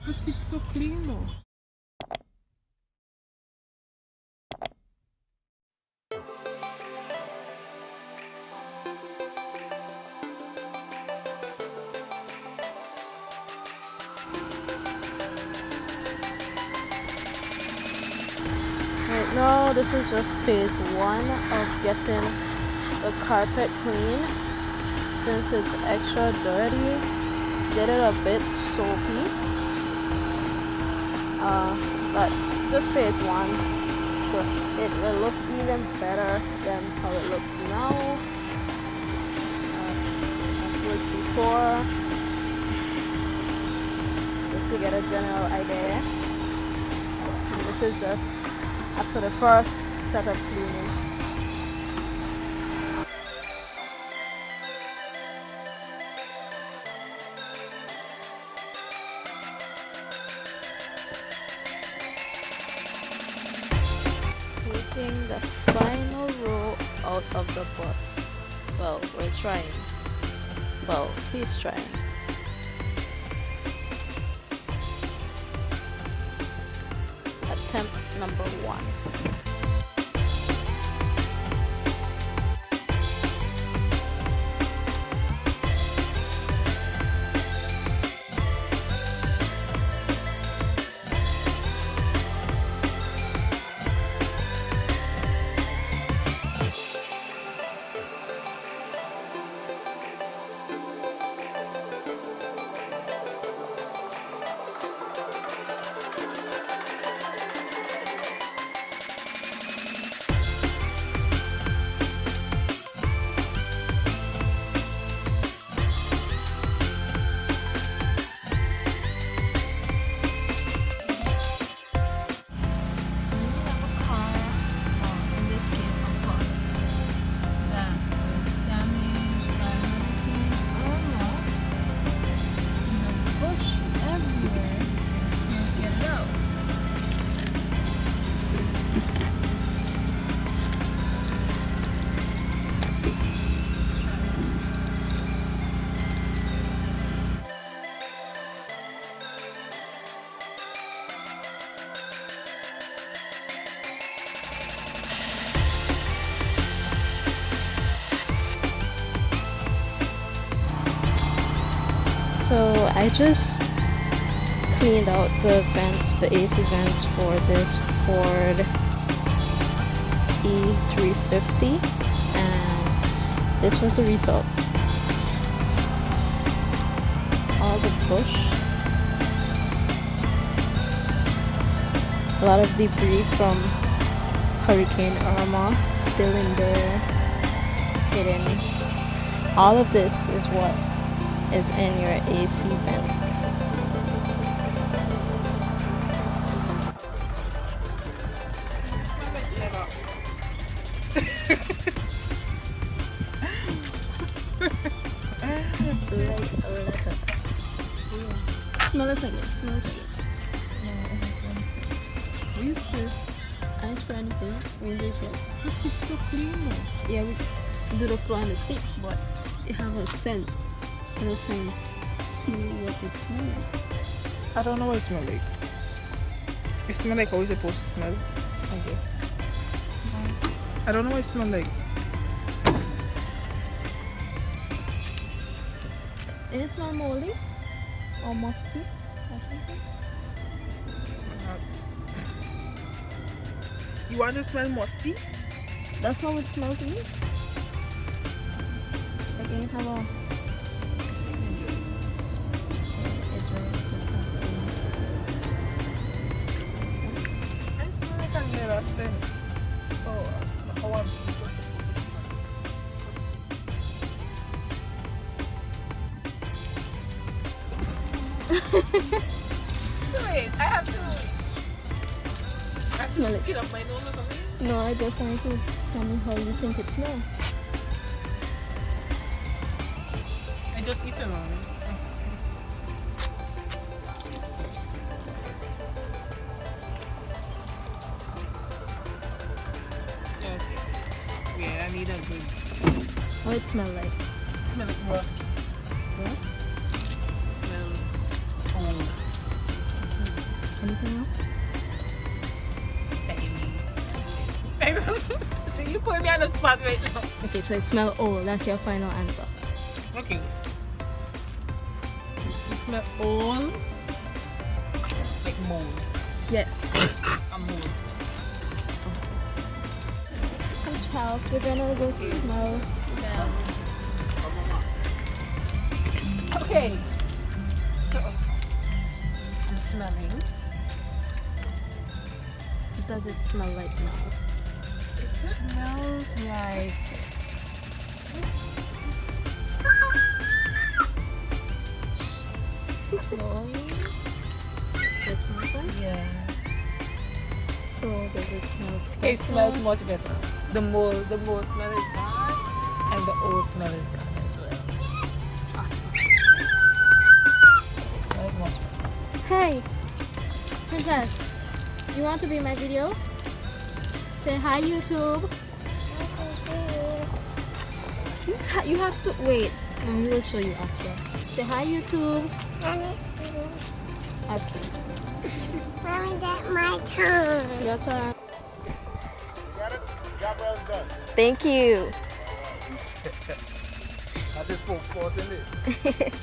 The seat's so clean though. Right now, this is just phase one of getting the carpet clean. Since it's extra dirty, get it a bit soapy. But just phase one, so it will look even better than how it looks now. As was before, just to get a general idea. And this is just after the first set of cleaning. Taking the final row out of the bus. Well, we're trying. Well, he's trying. Attempt number one. So I just cleaned out the vents, the AC vents for this Ford E350, and this was the result. All the bush, a lot of debris from Hurricane Irma still in there, hidden. All of this is what is in your AC vents. Smell it again, smell it again. Are you sure? I ain't for anything. We do shit. The seat's so clean though. Yeah, we do the floor on the seats, but it have a scent. I just want to see what it smells like. I don't know what it smells like. It smells like how it's supposed to smell, I guess. I don't know what it smells like. Does it smell moldy? Or musty? Or something? You want to smell musty? That's how it smells to me. Like you have a... Wait, I have to. I have Smell to it. skin up my nose or something. No, I just want you to tell me how you think it smells. I just eat it on. Yeah, I need a good. What it smell like? Smell like rust. Rust? Smell old. Anything else? See, you put me on the spot right now. Okay, so it smells old. That's your final answer. Okay. It smells old. Like mold. Yes. A mold smell. Come, Charles. We're gonna go smell. Okay. So, I'm smelling. What does it smell like now? It smells like No. So it smells like? yeah. So does it smell It better? smells much better. The mold smell is gone, and the old smell is gone as well. It smells much better. Hey, Princess, you want to be in my video? Say hi, YouTube. You have to wait. Mommy will show you after. Say hi, YouTube. Okay. Mommy, that's my turn. Your turn. Got it? Job well done. Thank you. I just put force in it.